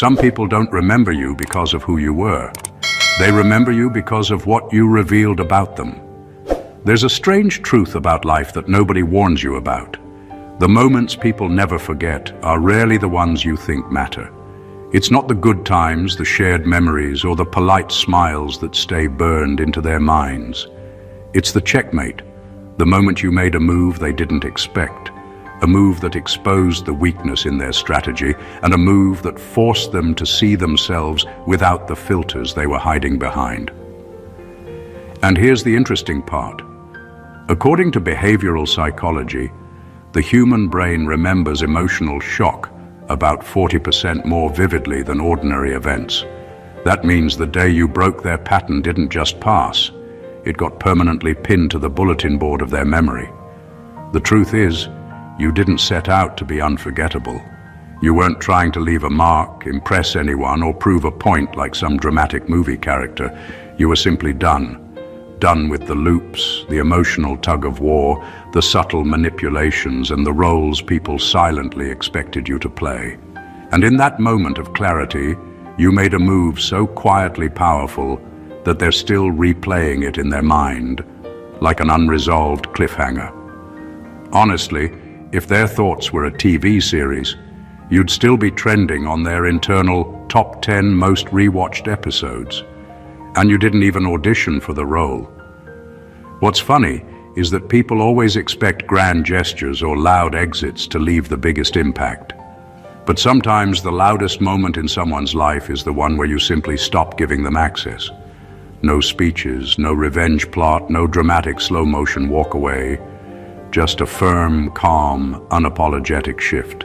some people don't remember you because of who you were. They remember you because of what you revealed about them. There's a strange truth about life that nobody warns you about. The moments people never forget are rarely the ones you think matter. It's not the good times, the shared memories, or the polite smiles that stay burned into their minds. It's the checkmate, the moment you made a move they didn't expect, a move that exposed the weakness in their strategy, and a move that forced them to see themselves without the filters they were hiding behind. And here's the interesting part. According to behavioral psychology, the human brain remembers emotional shock about 40% more vividly than ordinary events. That means the day you broke their pattern didn't just pass. It got permanently pinned to the bulletin board of their memory. The truth is, you didn't set out to be unforgettable. You weren't trying to leave a mark, impress anyone, or prove a point like some dramatic movie character. You were simply done. Done with the loops, the emotional tug-of-war, the subtle manipulations, and the roles people silently expected you to play. And in that moment of clarity, you made a move so quietly powerful that they're still replaying it in their mind, like an unresolved cliffhanger. Honestly, if their thoughts were a TV series, you'd still be trending on their internal top 10 most rewatched episodes. And you didn't even audition for the role. What's funny is that people always expect grand gestures or loud exits to leave the biggest impact. But sometimes the loudest moment in someone's life is the one where you simply stop giving them access. No speeches, no revenge plot, no dramatic slow-motion walk away. Just a firm, calm, unapologetic shift.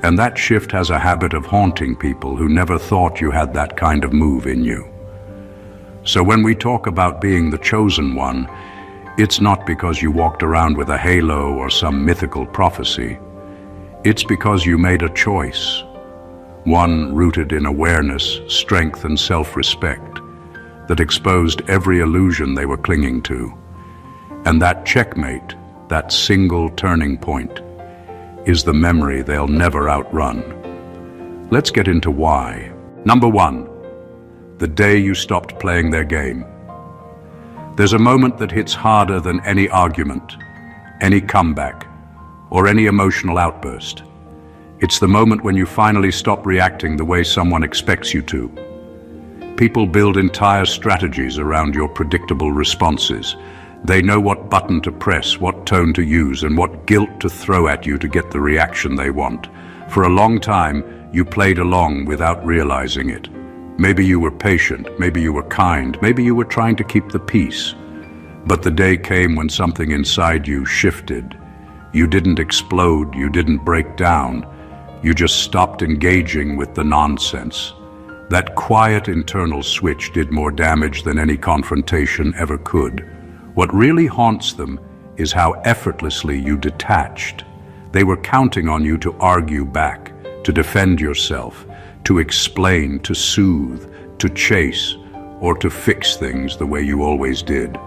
And that shift has a habit of haunting people who never thought you had that kind of move in you. So when we talk about being the chosen one, it's not because you walked around with a halo or some mythical prophecy. It's because you made a choice, one rooted in awareness, strength, and self-respect, that exposed every illusion they were clinging to. And that checkmate, that single turning point, is the memory they'll never outrun. Let's get into why. Number 1. The day you stopped playing their game. There's a moment that hits harder than any argument, any comeback, or any emotional outburst. It's the moment when you finally stop reacting the way someone expects you to. People build entire strategies around your predictable responses. They know what button to press, what tone to use, and what guilt to throw at you to get the reaction they want. For a long time, you played along without realizing it. Maybe you were patient, maybe you were kind, maybe you were trying to keep the peace. But the day came when something inside you shifted. You didn't explode, you didn't break down. You just stopped engaging with the nonsense. That quiet internal switch did more damage than any confrontation ever could. What really haunts them is how effortlessly you detached. They were counting on you to argue back, to defend yourself, to explain, to soothe, to chase, or to fix things the way you always did.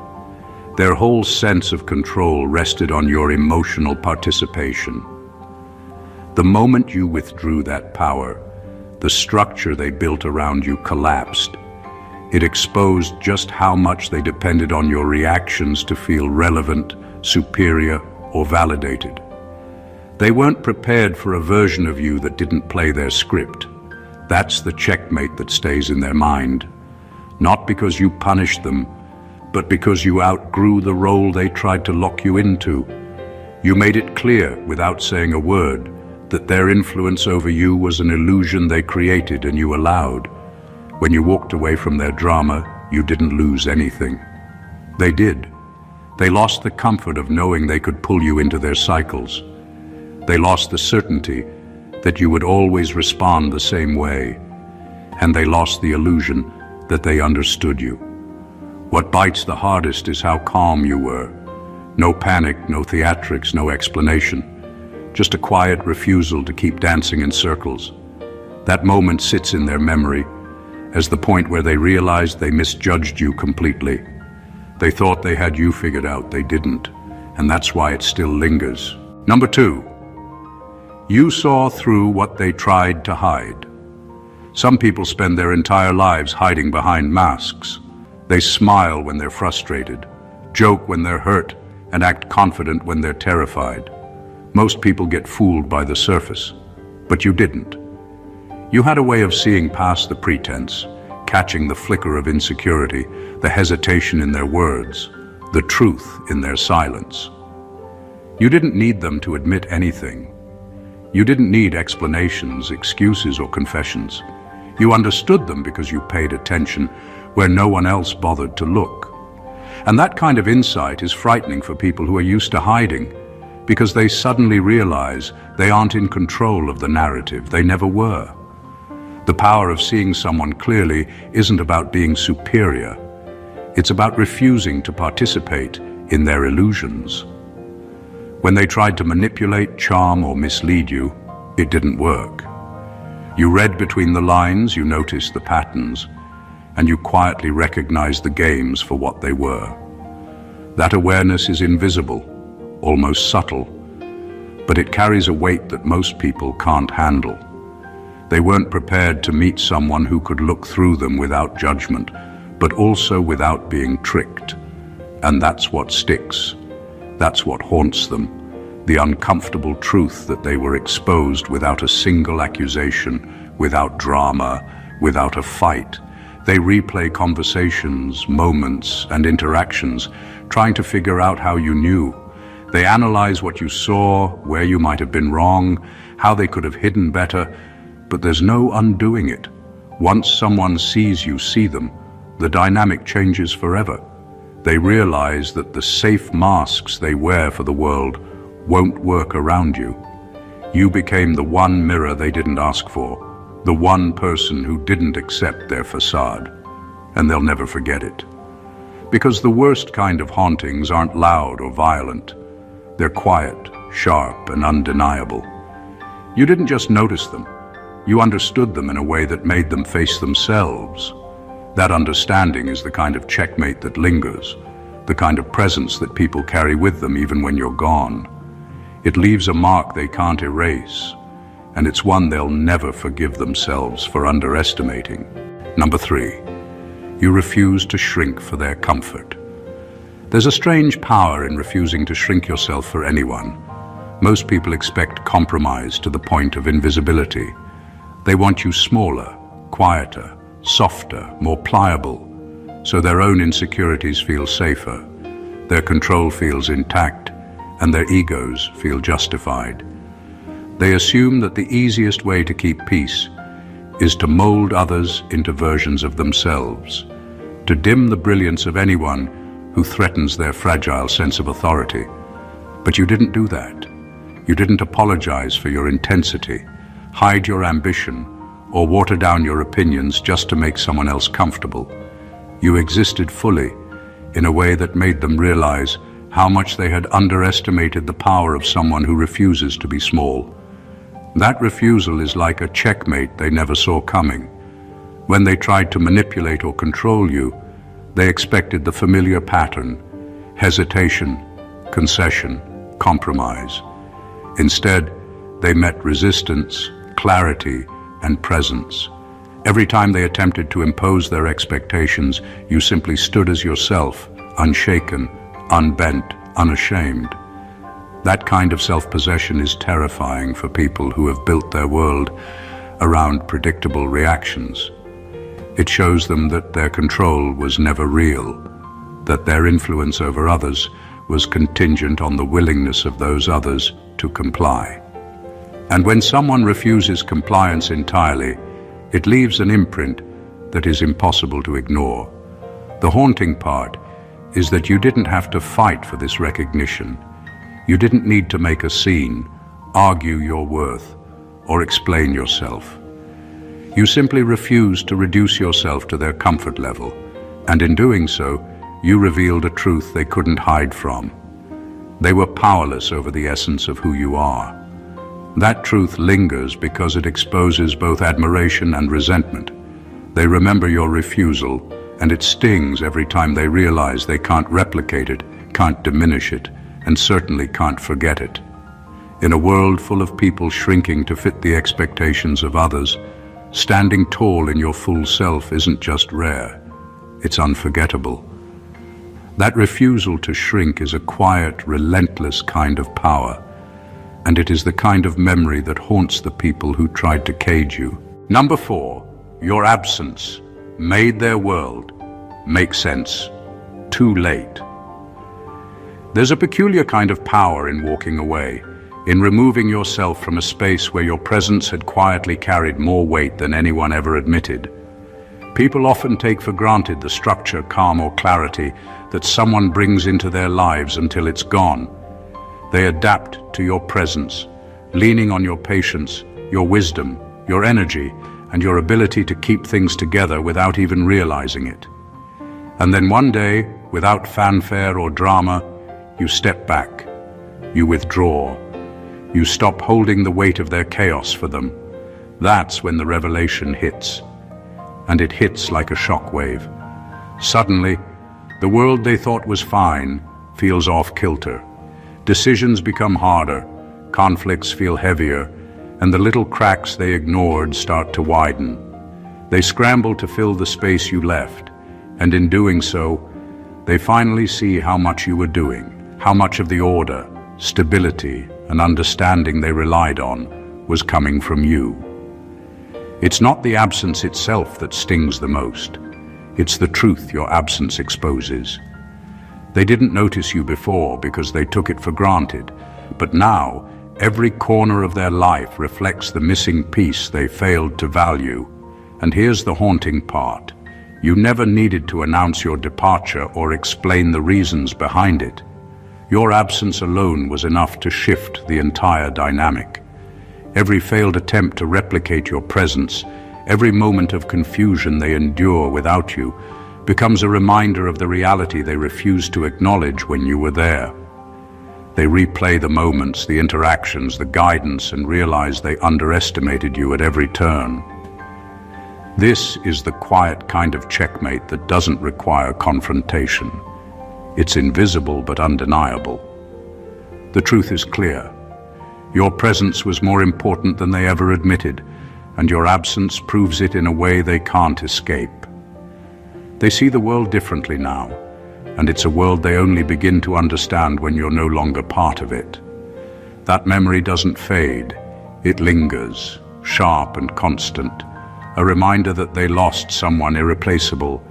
Their whole sense of control rested on your emotional participation. The moment you withdrew that power, the structure they built around you collapsed. It exposed just how much they depended on your reactions to feel relevant, superior, or validated. They weren't prepared for a version of you that didn't play their script. That's the checkmate that stays in their mind. Not because you punished them, but because you outgrew the role they tried to lock you into. You made it clear, without saying a word, that their influence over you was an illusion they created and you allowed. When you walked away from their drama, you didn't lose anything. They did. They lost the comfort of knowing they could pull you into their cycles. They lost the certainty that you would always respond the same way, and they lost the illusion that they understood you. What bites the hardest is how calm you were. No panic, no theatrics, no explanation. Just a quiet refusal to keep dancing in circles. That moment sits in their memory as the point where they realized they misjudged you completely. They thought they had you figured out, they didn't, and that's why it still lingers. Number 2. You saw through what they tried to hide. Some people spend their entire lives hiding behind masks. They smile when they're frustrated, joke when they're hurt, and act confident when they're terrified. Most people get fooled by the surface, but you didn't. You had a way of seeing past the pretense, catching the flicker of insecurity, the hesitation in their words, the truth in their silence. You didn't need them to admit anything. You didn't need explanations, excuses, or confessions. You understood them because you paid attention where no one else bothered to look. And that kind of insight is frightening for people who are used to hiding, because they suddenly realize they aren't in control of the narrative. They never were. The power of seeing someone clearly isn't about being superior. It's about refusing to participate in their illusions. When they tried to manipulate, charm, or mislead you, it didn't work. You read between the lines, you noticed the patterns, and you quietly recognized the games for what they were. That awareness is invisible, almost subtle, but it carries a weight that most people can't handle. They weren't prepared to meet someone who could look through them without judgment, but also without being tricked. And that's what sticks. That's what haunts them. The uncomfortable truth that they were exposed without a single accusation, without drama, without a fight. They replay conversations, moments, and interactions, trying to figure out how you knew. They analyze what you saw, where you might have been wrong, how they could have hidden better, but there's no undoing it. Once someone sees you see them, the dynamic changes forever. They realize that the safe masks they wear for the world won't work around you. You became the one mirror they didn't ask for, the one person who didn't accept their facade, and they'll never forget it. Because the worst kind of hauntings aren't loud or violent. They're quiet, sharp, and undeniable. You didn't just notice them. You understood them in a way that made them face themselves. That understanding is the kind of checkmate that lingers, the kind of presence that people carry with them even when you're gone. It leaves a mark they can't erase, and it's one they'll never forgive themselves for underestimating. Number 3, you refuse to shrink for their comfort. There's a strange power in refusing to shrink yourself for anyone. Most people expect compromise to the point of invisibility. They want you smaller, quieter, softer, more pliable, so their own insecurities feel safer, their control feels intact, and their egos feel justified. They assume that the easiest way to keep peace is to mold others into versions of themselves, to dim the brilliance of anyone who threatens their fragile sense of authority. But you didn't do that. You didn't apologize for your intensity, hide your ambition, or water down your opinions just to make someone else comfortable. You existed fully, in a way that made them realize how much they had underestimated the power of someone who refuses to be small. That refusal is like a checkmate they never saw coming. When they tried to manipulate or control you, they expected the familiar pattern: hesitation, concession, compromise. Instead, they met resistance, clarity, and presence. Every time they attempted to impose their expectations, you simply stood as yourself, unshaken, unbent, unashamed. That kind of self-possession is terrifying for people who have built their world around predictable reactions. It shows them that their control was never real, that their influence over others was contingent on the willingness of those others to comply. And when someone refuses compliance entirely, it leaves an imprint that is impossible to ignore. The haunting part is that you didn't have to fight for this recognition. You didn't need to make a scene, argue your worth, or explain yourself. You simply refused to reduce yourself to their comfort level, and in doing so, you revealed a truth they couldn't hide from. They were powerless over the essence of who you are. That truth lingers because it exposes both admiration and resentment. They remember your refusal, and it stings every time they realize they can't replicate it, can't diminish it, and certainly can't forget it. In a world full of people shrinking to fit the expectations of others, Standing tall in your full self isn't just rare, it's unforgettable. That refusal to shrink is a quiet, relentless kind of power, and it is the kind of memory that haunts the people who tried to cage you. Number 4, your absence made their world make sense too late. There's a peculiar kind of power in walking away, in removing yourself from a space where your presence had quietly carried more weight than anyone ever admitted. People often take for granted the structure, calm, or clarity that someone brings into their lives until it's gone. They adapt to your presence, leaning on your patience, your wisdom, your energy, and your ability to keep things together without even realizing it. And then one day, without fanfare or drama, you step back, you withdraw, you stop holding the weight of their chaos for them. That's when the revelation hits. And it hits like a shockwave. Suddenly, the world they thought was fine feels off-kilter. Decisions become harder, conflicts feel heavier, and the little cracks they ignored start to widen. They scramble to fill the space you left, and in doing so, they finally see how much you were doing, how much of the order, stability, and understanding they relied on was coming from you. It's not the absence itself that stings the most. It's the truth your absence exposes. They didn't notice you before because they took it for granted, but now every corner of their life reflects the missing piece they failed to value. And here's the haunting part. You never needed to announce your departure or explain the reasons behind it. Your absence alone was enough to shift the entire dynamic. Every failed attempt to replicate your presence, every moment of confusion they endure without you, becomes a reminder of the reality they refused to acknowledge when you were there. They replay the moments, the interactions, the guidance, and realize they underestimated you at every turn. This is the quiet kind of checkmate that doesn't require confrontation. It's invisible but undeniable. The truth is clear. Your presence was more important than they ever admitted, and your absence proves it in a way they can't escape. They see the world differently now, and it's a world they only begin to understand when you're no longer part of it. That memory doesn't fade. It lingers, sharp and constant, a reminder that they lost someone irreplaceable,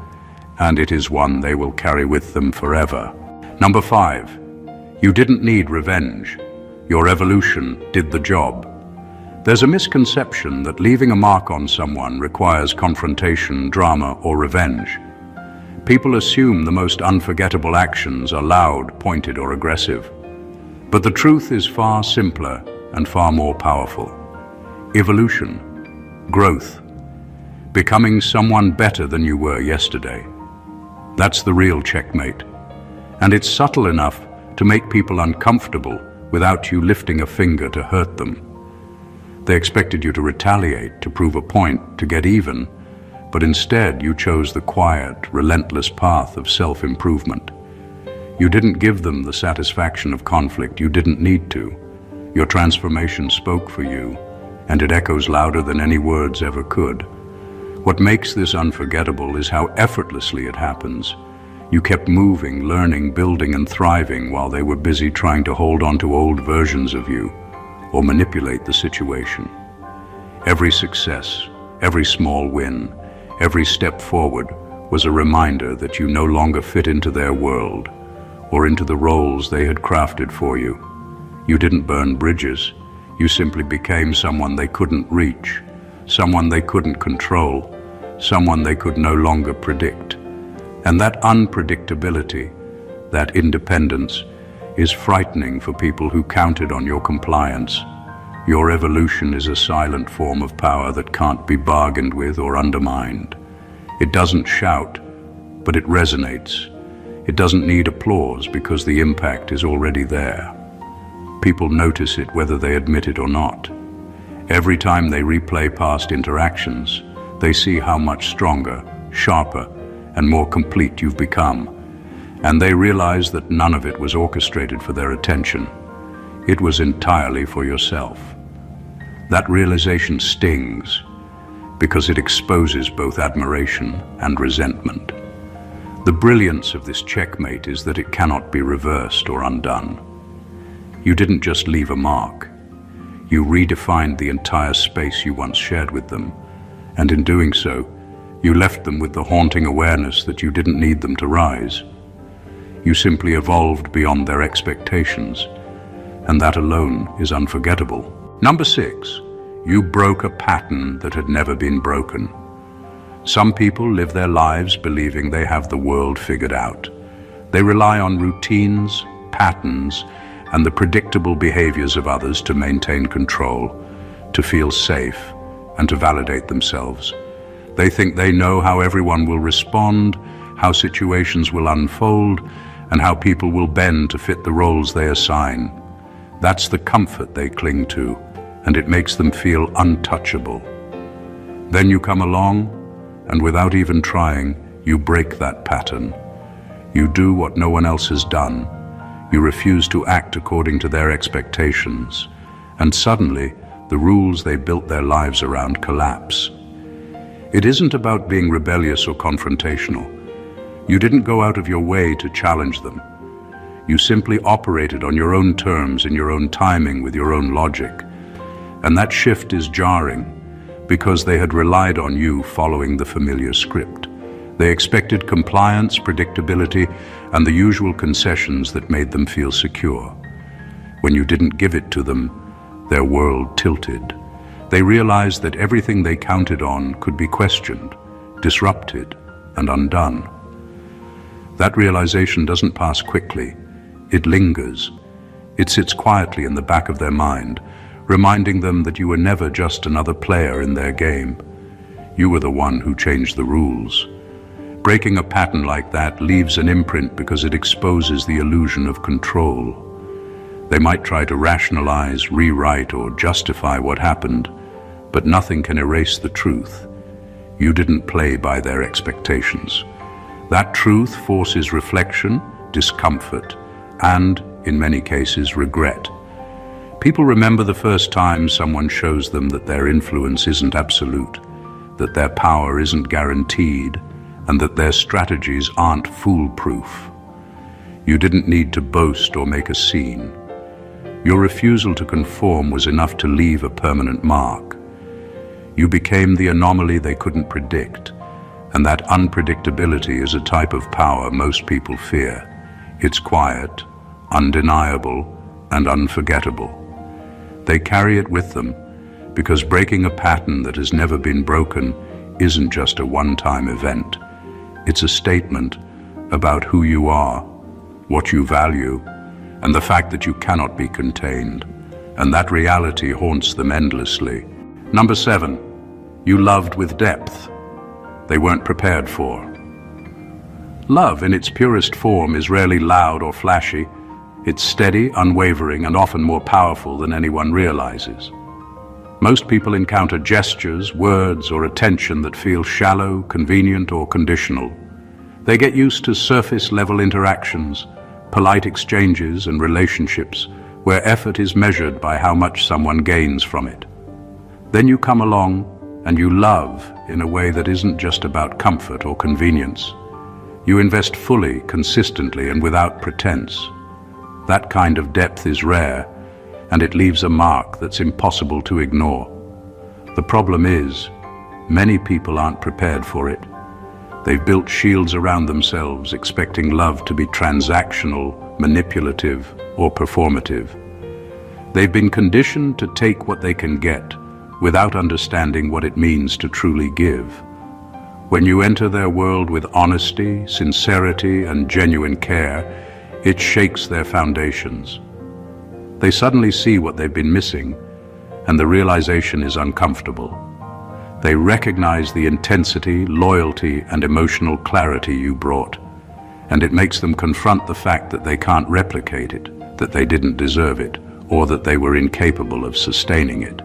and it is one they will carry with them forever. Number 5, you didn't need revenge. Your evolution did the job. There's a misconception that leaving a mark on someone requires confrontation, drama, or revenge. People assume the most unforgettable actions are loud, pointed, or aggressive. But the truth is far simpler and far more powerful. Evolution, growth, becoming someone better than you were yesterday. That's the real checkmate. And it's subtle enough to make people uncomfortable without you lifting a finger to hurt them. They expected you to retaliate, to prove a point, to get even, but instead you chose the quiet, relentless path of self-improvement. You didn't give them the satisfaction of conflict. You didn't need to. Your transformation spoke for you, and it echoes louder than any words ever could. What makes this unforgettable is how effortlessly it happens. You kept moving, learning, building, and thriving while they were busy trying to hold on to old versions of you or manipulate the situation. Every success, every small win, every step forward was a reminder that you no longer fit into their world or into the roles they had crafted for you. You didn't burn bridges. You simply became someone they couldn't reach, someone they couldn't control, someone they could no longer predict. And that unpredictability, that independence, is frightening for people who counted on your compliance. Your evolution is a silent form of power that can't be bargained with or undermined. It doesn't shout, but it resonates. It doesn't need applause because the impact is already there. People notice it whether they admit it or not. Every time they replay past interactions, they see how much stronger, sharper, and more complete you've become, and they realize that none of it was orchestrated for their attention. It was entirely for yourself. That realization stings, because it exposes both admiration and resentment. The brilliance of this checkmate is that it cannot be reversed or undone. You didn't just leave a mark. You redefined the entire space you once shared with them, and in doing so, you left them with the haunting awareness that you didn't need them to rise. You simply evolved beyond their expectations, and that alone is unforgettable. Number 6, you broke a pattern that had never been broken. Some people live their lives believing they have the world figured out. They rely on routines, patterns, and the predictable behaviors of others to maintain control, to feel safe, and to validate themselves. They think they know how everyone will respond, how situations will unfold, and how people will bend to fit the roles they assign. That's the comfort they cling to, and it makes them feel untouchable. Then you come along, and without even trying, you break that pattern. You do what no one else has done. You refuse to act according to their expectations, and suddenly, the rules they built their lives around collapse. It isn't about being rebellious or confrontational. You didn't go out of your way to challenge them. You simply operated on your own terms, in your own timing, with your own logic. And that shift is jarring, because they had relied on you following the familiar script. They expected compliance, predictability, and the usual concessions that made them feel secure. When you didn't give it to them, their world tilted. They realized that everything they counted on could be questioned, disrupted, and undone. That realization doesn't pass quickly. It lingers. It sits quietly in the back of their mind, reminding them that you were never just another player in their game. You were the one who changed the rules. Breaking a pattern like that leaves an imprint because it exposes the illusion of control. They might try to rationalize, rewrite, or justify what happened, but nothing can erase the truth. You didn't play by their expectations. That truth forces reflection, discomfort, and, in many cases, regret. People remember the first time someone shows them that their influence isn't absolute, that their power isn't guaranteed, and that their strategies aren't foolproof. You didn't need to boast or make a scene. Your refusal to conform was enough to leave a permanent mark. You became the anomaly they couldn't predict, and that unpredictability is a type of power most people fear. It's quiet, undeniable, and unforgettable. They carry it with them because breaking a pattern that has never been broken isn't just a one-time event. It's a statement about who you are, what you value, and the fact that you cannot be contained. And that reality haunts them endlessly. Number 7, you loved with depth they weren't prepared for. Love in its purest form is rarely loud or flashy. It's steady, unwavering, and often more powerful than anyone realizes. Most people encounter gestures, words, or attention that feel shallow, convenient, or conditional. They get used to surface-level interactions, polite exchanges, and relationships where effort is measured by how much someone gains from it. Then you come along and you love in a way that isn't just about comfort or convenience. You invest fully, consistently, and without pretense. That kind of depth is rare, and it leaves a mark that's impossible to ignore. The problem is, many people aren't prepared for it. They've built shields around themselves, expecting love to be transactional, manipulative, or performative. They've been conditioned to take what they can get, without understanding what it means to truly give. When you enter their world with honesty, sincerity, and genuine care, it shakes their foundations. They suddenly see what they've been missing, and the realization is uncomfortable. They recognize the intensity, loyalty, and emotional clarity you brought, and it makes them confront the fact that they can't replicate it, that they didn't deserve it, or that they were incapable of sustaining it.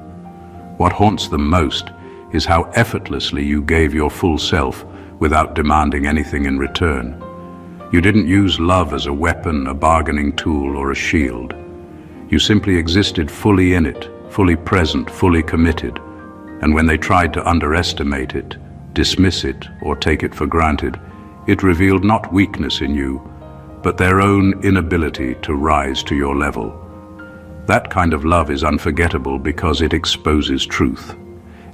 What haunts them most is how effortlessly you gave your full self without demanding anything in return. You didn't use love as a weapon, a bargaining tool, or a shield. You simply existed fully in it, fully present, fully committed. And when they tried to underestimate it, dismiss it, or take it for granted, it revealed not weakness in you, but their own inability to rise to your level. That kind of love is unforgettable because it exposes truth.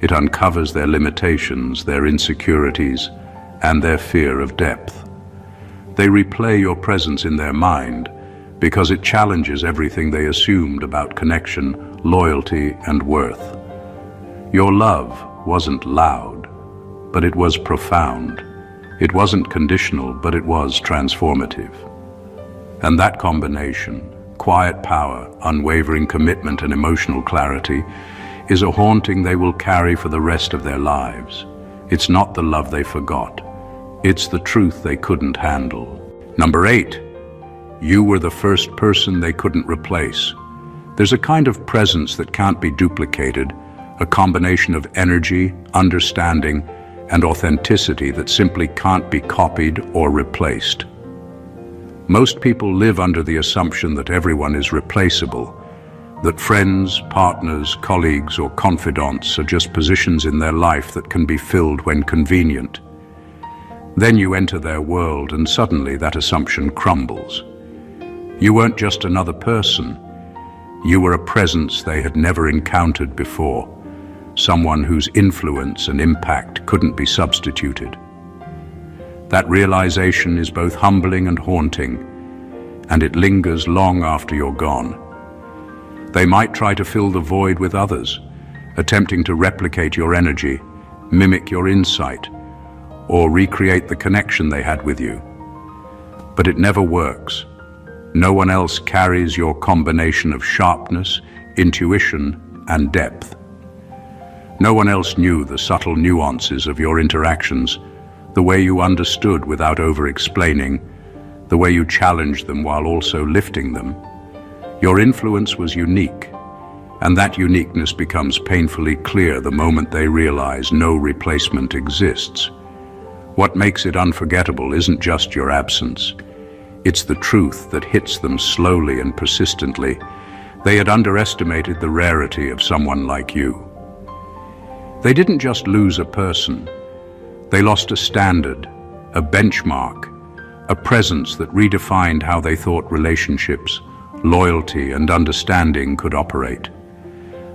It uncovers their limitations, their insecurities, and their fear of depth. They replay your presence in their mind because it challenges everything they assumed about connection, loyalty, and worth. Your love wasn't loud, but it was profound. It wasn't conditional, but it was transformative. And that combination, quiet power, unwavering commitment, and emotional clarity, is a haunting they will carry for the rest of their lives. It's not the love they forgot. It's the truth they couldn't handle. Number 8, you were the first person they couldn't replace. There's a kind of presence that can't be duplicated, a combination of energy, understanding, and authenticity that simply can't be copied or replaced. Most people live under the assumption that everyone is replaceable, that friends, partners, colleagues, or confidants are just positions in their life that can be filled when convenient. Then you enter their world and suddenly that assumption crumbles. You weren't just another person. You were a presence they had never encountered before, someone whose influence and impact couldn't be substituted. That realization is both humbling and haunting, and it lingers long after you're gone. They might try to fill the void with others, attempting to replicate your energy, mimic your insight, or recreate the connection they had with you. But it never works. No one else carries your combination of sharpness, intuition, and depth. No one else knew the subtle nuances of your interactions, the way you understood without over-explaining, the way you challenged them while also lifting them. Your influence was unique, and that uniqueness becomes painfully clear the moment they realize no replacement exists. What makes it unforgettable isn't just your absence. It's the truth that hits them slowly and persistently. They had underestimated the rarity of someone like you. They didn't just lose a person. They lost a standard, a benchmark, a presence that redefined how they thought relationships, loyalty, and understanding could operate.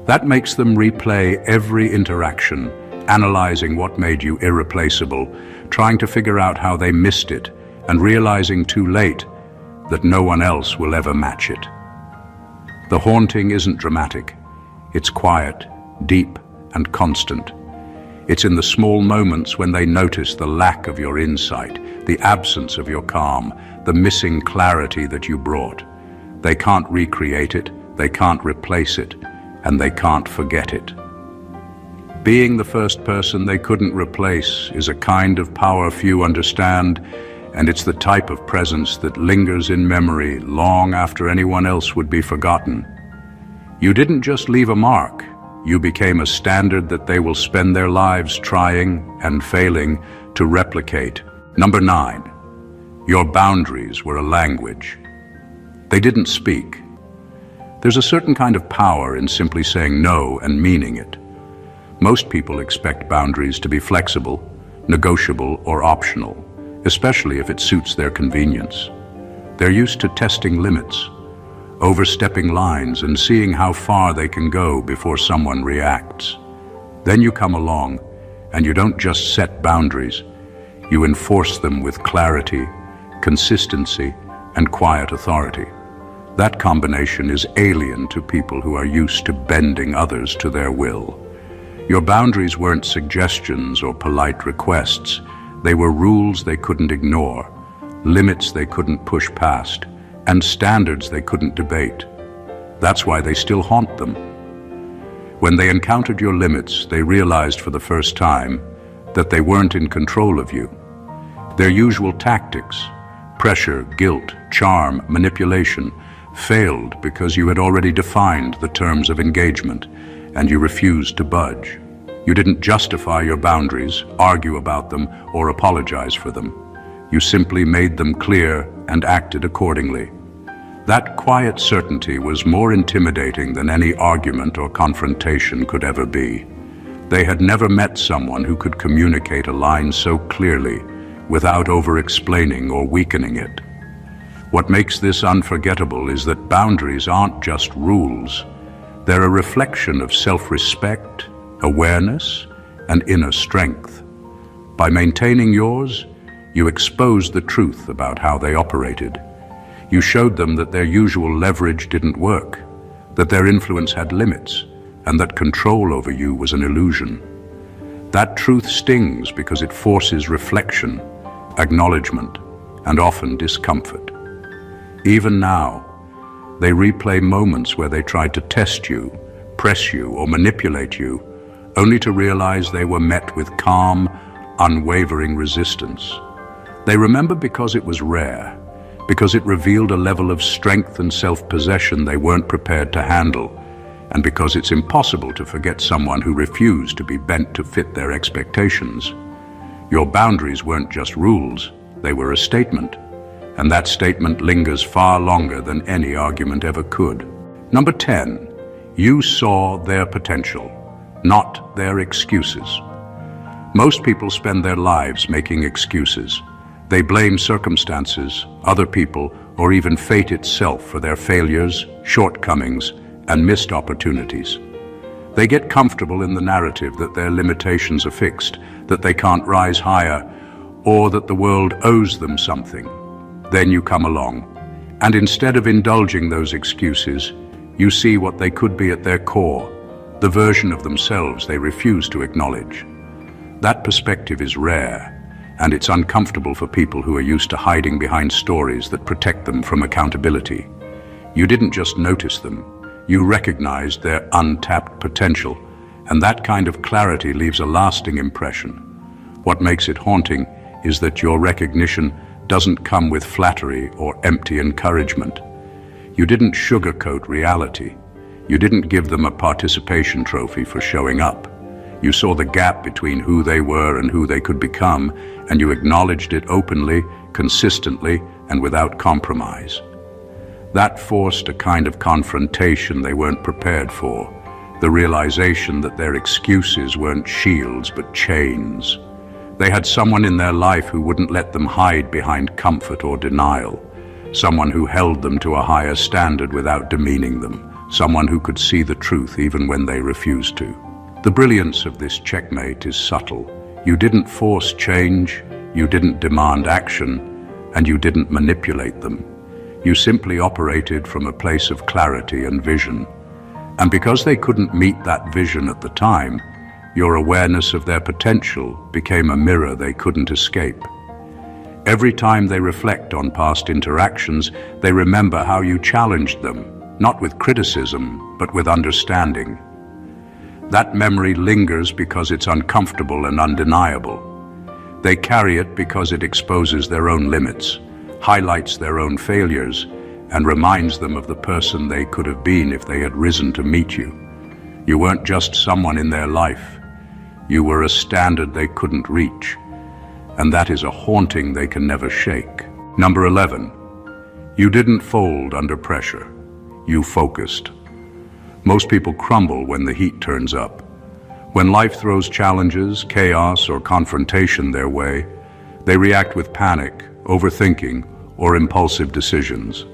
That makes them replay every interaction, analyzing what made you irreplaceable, trying to figure out how they missed it, and realizing too late that no one else will ever match it. The haunting isn't dramatic. It's quiet, deep, and constant. It's in the small moments when they notice the lack of your insight, the absence of your calm, the missing clarity that you brought. They can't recreate it, they can't replace it, and they can't forget it. Being the first person they couldn't replace is a kind of power few understand, and it's the type of presence that lingers in memory long after anyone else would be forgotten. You didn't just leave a mark. You became a standard that they will spend their lives trying and failing to replicate. Number 9, your boundaries were a language. They didn't speak. There's a certain kind of power in simply saying no and meaning it. Most people expect boundaries to be flexible, negotiable, or optional, especially if it suits their convenience. They're used to testing limits, overstepping lines, and seeing how far they can go before someone reacts. Then you come along, and you don't just set boundaries, you enforce them with clarity, consistency, and quiet authority. That combination is alien to people who are used to bending others to their will. Your boundaries weren't suggestions or polite requests. They were rules they couldn't ignore, limits they couldn't push past, and standards they couldn't debate. That's why they still haunt them. When they encountered your limits, they realized for the first time that they weren't in control of you. Their usual tactics, pressure, guilt, charm, manipulation, failed because you had already defined the terms of engagement, and you refused to budge. You didn't justify your boundaries, argue about them, or apologize for them. You simply made them clear and acted accordingly. That quiet certainty was more intimidating than any argument or confrontation could ever be. They had never met someone who could communicate a line so clearly without over-explaining or weakening it. What makes this unforgettable is that boundaries aren't just rules. They're a reflection of self-respect, awareness, and inner strength. By maintaining yours, you exposed the truth about how they operated. You showed them that their usual leverage didn't work, that their influence had limits, and that control over you was an illusion. That truth stings because it forces reflection, acknowledgement, and often discomfort. Even now, they replay moments where they tried to test you, press you, or manipulate you, only to realize they were met with calm, unwavering resistance. They remember because it was rare, because it revealed a level of strength and self-possession they weren't prepared to handle, and because it's impossible to forget someone who refused to be bent to fit their expectations. Your boundaries weren't just rules, they were a statement, and that statement lingers far longer than any argument ever could. Number 10, you saw their potential, not their excuses. Most people spend their lives making excuses. They blame circumstances, other people, or even fate itself for their failures, shortcomings, and missed opportunities. They get comfortable in the narrative that their limitations are fixed, that they can't rise higher, or that the world owes them something. Then you come along, and instead of indulging those excuses, you see what they could be at their core, the version of themselves they refuse to acknowledge. That perspective is rare, and it's uncomfortable for people who are used to hiding behind stories that protect them from accountability. You didn't just notice them, you recognized their untapped potential, and that kind of clarity leaves a lasting impression. What makes it haunting is that your recognition doesn't come with flattery or empty encouragement. You didn't sugarcoat reality. You didn't give them a participation trophy for showing up. You saw the gap between who they were and who they could become, and you acknowledged it openly, consistently, and without compromise. That forced a kind of confrontation they weren't prepared for, the realization that their excuses weren't shields but chains. They had someone in their life who wouldn't let them hide behind comfort or denial, someone who held them to a higher standard without demeaning them, someone who could see the truth even when they refused to. The brilliance of this checkmate is subtle. You didn't force change, you didn't demand action, and you didn't manipulate them. You simply operated from a place of clarity and vision. And because they couldn't meet that vision at the time, your awareness of their potential became a mirror they couldn't escape. Every time they reflect on past interactions, they remember how you challenged them, not with criticism, but with understanding. That memory lingers because it's uncomfortable and undeniable. They carry it because it exposes their own limits, highlights their own failures, and reminds them of the person they could have been if they had risen to meet you. You weren't just someone in their life. You were a standard they couldn't reach, and that is a haunting they can never shake. Number 11, you didn't fold under pressure. You focused. Most people crumble when the heat turns up. When life throws challenges, chaos, or confrontation their way, they react with panic, overthinking, or impulsive decisions.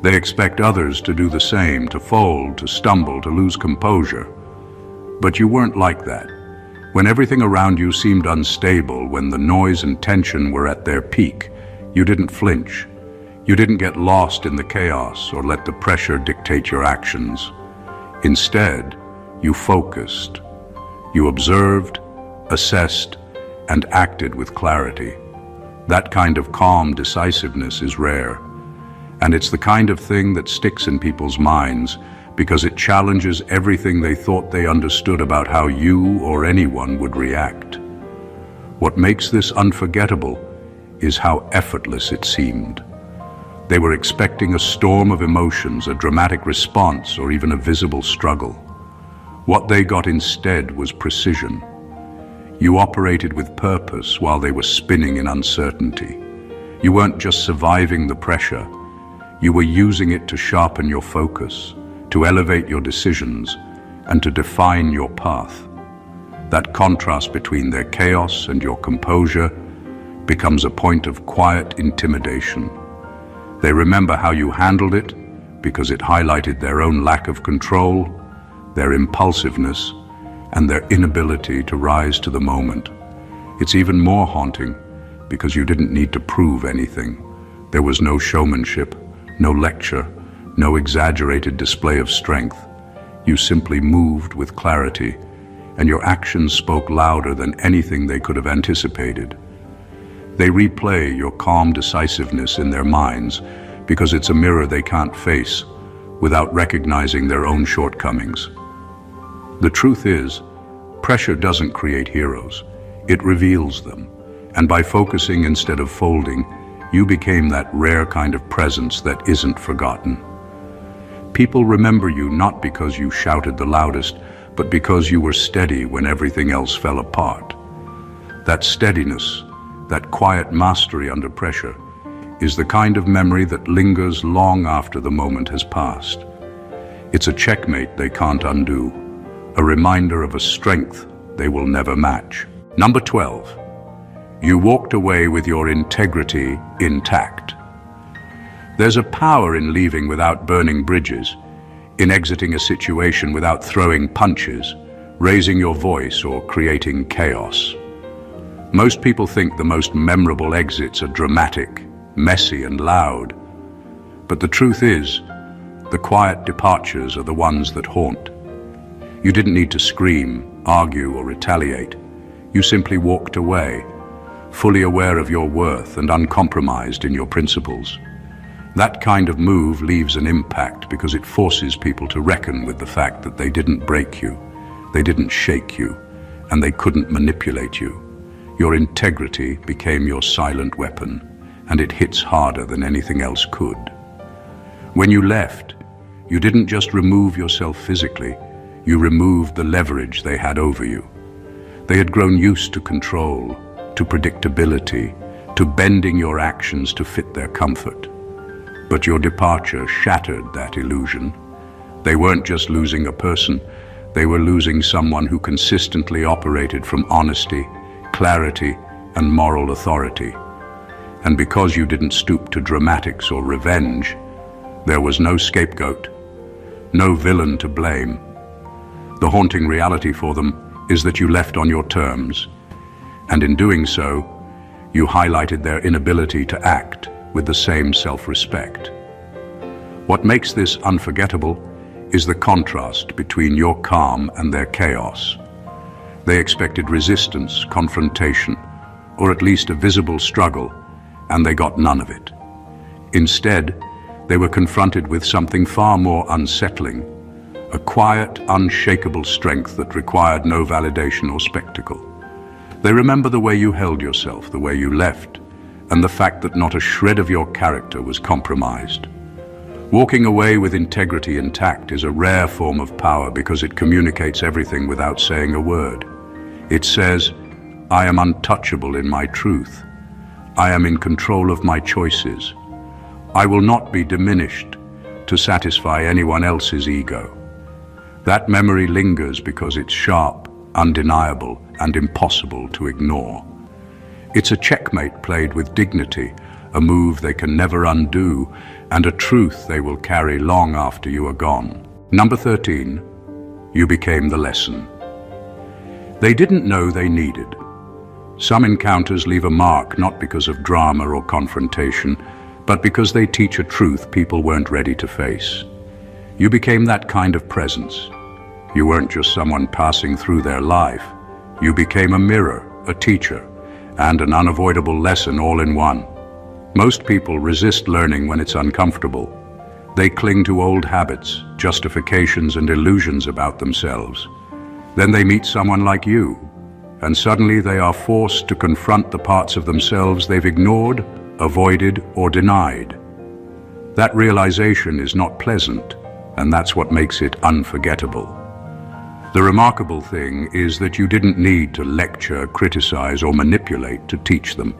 They expect others to do the same, to fold, to stumble, to lose composure. But you weren't like that. When everything around you seemed unstable, when the noise and tension were at their peak, you didn't flinch. You didn't get lost in the chaos or let the pressure dictate your actions. Instead, you focused. You observed, assessed, and acted with clarity. That kind of calm decisiveness is rare, and it's the kind of thing that sticks in people's minds because it challenges everything they thought they understood about how you or anyone would react. What makes this unforgettable is how effortless it seemed. They were expecting a storm of emotions, a dramatic response, or even a visible struggle. What they got instead was precision. You operated with purpose while they were spinning in uncertainty. You weren't just surviving the pressure. You were using it to sharpen your focus, to elevate your decisions, and to define your path. That contrast between their chaos and your composure becomes a point of quiet intimidation. They remember how you handled it because it highlighted their own lack of control, their impulsiveness, and their inability to rise to the moment. It's even more haunting because you didn't need to prove anything. There was no showmanship, no lecture, no exaggerated display of strength. You simply moved with clarity, and your actions spoke louder than anything they could have anticipated. They replay your calm decisiveness in their minds because it's a mirror they can't face without recognizing their own shortcomings. The truth is, pressure doesn't create heroes. It reveals them. And by focusing instead of folding, you became that rare kind of presence that isn't forgotten. People remember you not because you shouted the loudest, but because you were steady when everything else fell apart. That steadiness, that quiet mastery under pressure, is the kind of memory that lingers long after the moment has passed. It's a checkmate they can't undo, a reminder of a strength they will never match. Number 12. You walked away with your integrity intact. There's a power in leaving without burning bridges, in exiting a situation without throwing punches, raising your voice, or creating chaos. Most people think the most memorable exits are dramatic, messy, and loud. But the truth is, the quiet departures are the ones that haunt. You didn't need to scream, argue, or retaliate. You simply walked away, fully aware of your worth and uncompromised in your principles. That kind of move leaves an impact because it forces people to reckon with the fact that they didn't break you, they didn't shake you, and they couldn't manipulate you. Your integrity became your silent weapon, and it hits harder than anything else could. When you left, you didn't just remove yourself physically, you removed the leverage they had over you. They had grown used to control, to predictability, to bending your actions to fit their comfort. But your departure shattered that illusion. They weren't just losing a person, they were losing someone who consistently operated from honesty, clarity, and moral authority. And because you didn't stoop to dramatics or revenge, there was no scapegoat, no villain to blame. The haunting reality for them is that you left on your terms, and in doing so, you highlighted their inability to act with the same self-respect. What makes this unforgettable is the contrast between your calm and their chaos. They expected resistance, confrontation, or at least a visible struggle, and they got none of it. Instead, they were confronted with something far more unsettling, a quiet, unshakable strength that required no validation or spectacle. They remember the way you held yourself, the way you left, and the fact that not a shred of your character was compromised. Walking away with integrity intact is a rare form of power because it communicates everything without saying a word. It says, I am untouchable in my truth. I am in control of my choices. I will not be diminished to satisfy anyone else's ego. That memory lingers because it's sharp, undeniable, and impossible to ignore. It's a checkmate played with dignity, a move they can never undo, and a truth they will carry long after you are gone. Number 13, you became the lesson. They didn't know they needed. Some encounters leave a mark not because of drama or confrontation, but because they teach a truth people weren't ready to face. You became that kind of presence. You weren't just someone passing through their life. You became a mirror, a teacher, and an unavoidable lesson all in one. Most people resist learning when it's uncomfortable. They cling to old habits, justifications, and illusions about themselves. Then they meet someone like you, and suddenly they are forced to confront the parts of themselves they've ignored, avoided, or denied. That realization is not pleasant, and that's what makes it unforgettable. The remarkable thing is that you didn't need to lecture, criticize, or manipulate to teach them.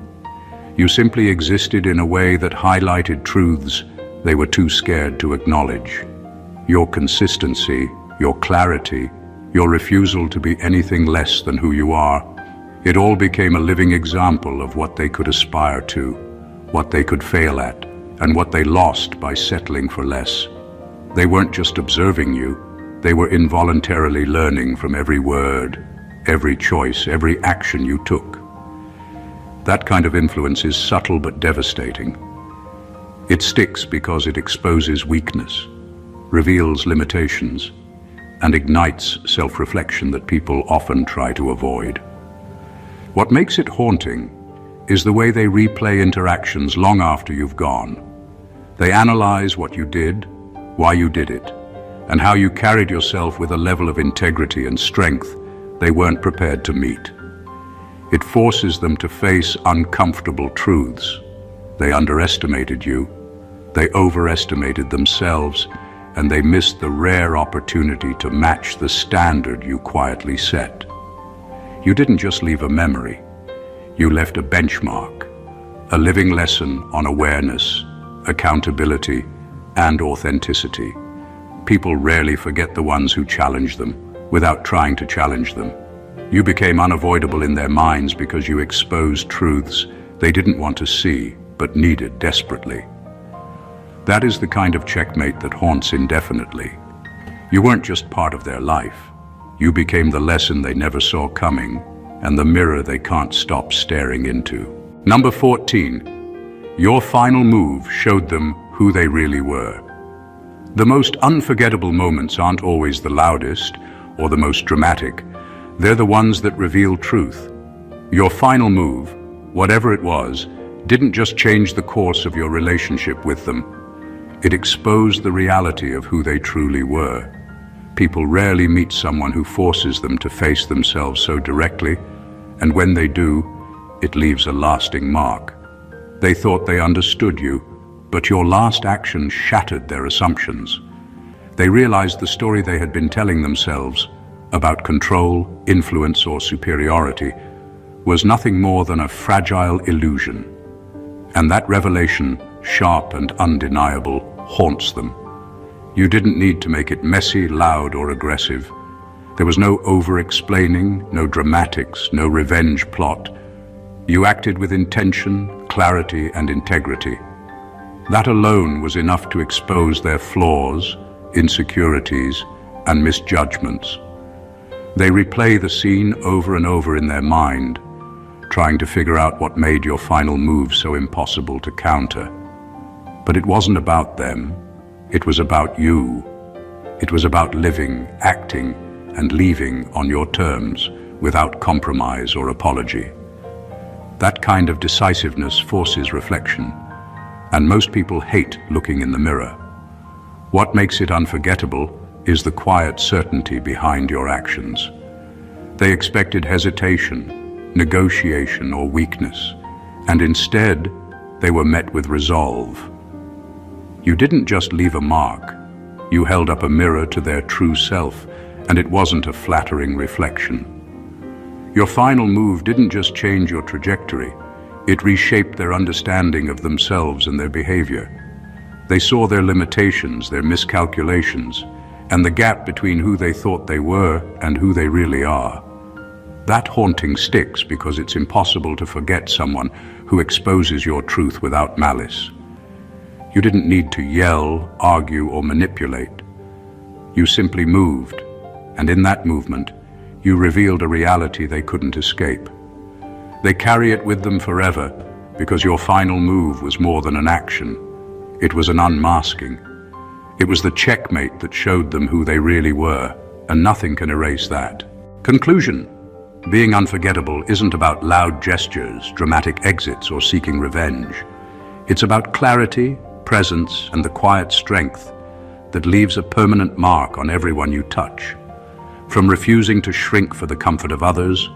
You simply existed in a way that highlighted truths they were too scared to acknowledge. Your consistency, your clarity, your refusal to be anything less than who you are. It all became a living example of what they could aspire to, what they could fail at, and what they lost by settling for less. They weren't just observing you, they were involuntarily learning from every word, every choice, every action you took. That kind of influence is subtle but devastating. It sticks because it exposes weakness, reveals limitations, and ignites self-reflection that people often try to avoid. What makes it haunting is the way they replay interactions long after you've gone. They analyze what you did, why you did it, and how you carried yourself with a level of integrity and strength they weren't prepared to meet. It forces them to face uncomfortable truths. They underestimated you, they overestimated themselves, and they missed the rare opportunity to match the standard you quietly set. You didn't just leave a memory, you left a benchmark, a living lesson on awareness, accountability, and authenticity. People rarely forget the ones who challenge them without trying to challenge them. You became unavoidable in their minds because you exposed truths they didn't want to see but needed desperately. That is the kind of checkmate that haunts indefinitely. You weren't just part of their life. You became the lesson they never saw coming and the mirror they can't stop staring into. Number 14. Your final move showed them who they really were. The most unforgettable moments aren't always the loudest or the most dramatic. They're the ones that reveal truth. Your final move, whatever it was, didn't just change the course of your relationship with them. It exposed the reality of who they truly were. People rarely meet someone who forces them to face themselves so directly, and when they do, it leaves a lasting mark. They thought they understood you, but your last action shattered their assumptions. They realized the story they had been telling themselves about control, influence, or superiority was nothing more than a fragile illusion. And that revelation, sharp and undeniable, haunts them. You didn't need to make it messy, loud, or aggressive. There was no over-explaining, no dramatics, no revenge plot. You acted with intention, clarity, and integrity. That alone was enough to expose their flaws, insecurities, and misjudgments. They replay the scene over and over in their mind, trying to figure out what made your final move so impossible to counter. But it wasn't about them. It was about you. It was about living, acting, and leaving on your terms without compromise or apology. That kind of decisiveness forces reflection, and most people hate looking in the mirror. What makes it unforgettable is the quiet certainty behind your actions. They expected hesitation, negotiation, or weakness, and instead they were met with resolve. You didn't just leave a mark, you held up a mirror to their true self, and it wasn't a flattering reflection. Your final move didn't just change your trajectory, it reshaped their understanding of themselves and their behavior. They saw their limitations, their miscalculations, and the gap between who they thought they were and who they really are. That haunting sticks because it's impossible to forget someone who exposes your truth without malice. You didn't need to yell, argue, or manipulate. You simply moved, and in that movement, you revealed a reality they couldn't escape. They carry it with them forever because your final move was more than an action. It was an unmasking. It was the checkmate that showed them who they really were, and nothing can erase that. Conclusion. Being unforgettable isn't about loud gestures, dramatic exits, or seeking revenge. It's about clarity, presence, and the quiet strength that leaves a permanent mark on everyone you touch. From refusing to shrink for the comfort of others,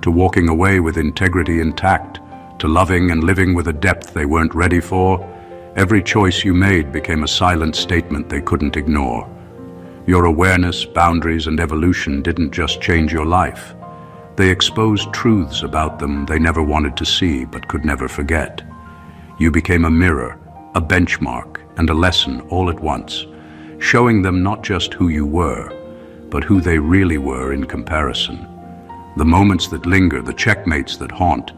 to walking away with integrity intact, to loving and living with a depth they weren't ready for, every choice you made became a silent statement they couldn't ignore. Your awareness, boundaries, and evolution didn't just change your life. They exposed truths about them they never wanted to see but could never forget. You became a mirror, a benchmark, and a lesson all at once, showing them not just who you were, but who they really were in comparison. The moments that linger, the checkmates that haunt,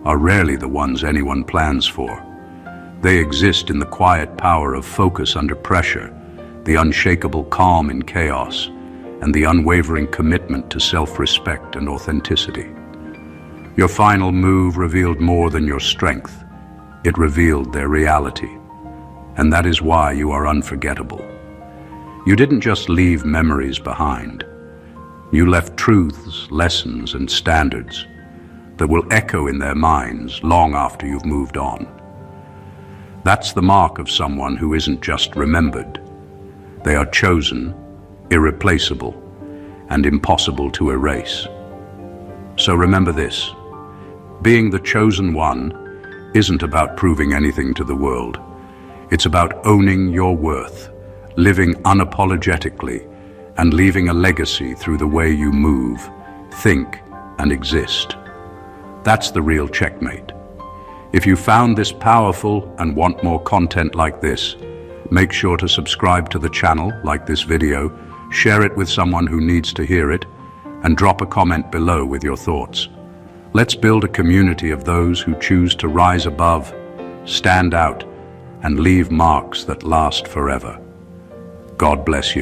are rarely the ones anyone plans for. They exist in the quiet power of focus under pressure, the unshakable calm in chaos, and the unwavering commitment to self-respect and authenticity. Your final move revealed more than your strength. It revealed their reality. And that is why you are unforgettable. You didn't just leave memories behind. You left truths, lessons, and standards that will echo in their minds long after you've moved on. That's the mark of someone who isn't just remembered. They are chosen, irreplaceable, and impossible to erase. So remember this: being the chosen one isn't about proving anything to the world. It's about owning your worth, living unapologetically, and leaving a legacy through the way you move, think, and exist. That's the real checkmate. If you found this powerful and want more content like this, make sure to subscribe to the channel, like this video, share it with someone who needs to hear it, and drop a comment below with your thoughts. Let's build a community of those who choose to rise above, stand out, and leave marks that last forever. God bless you.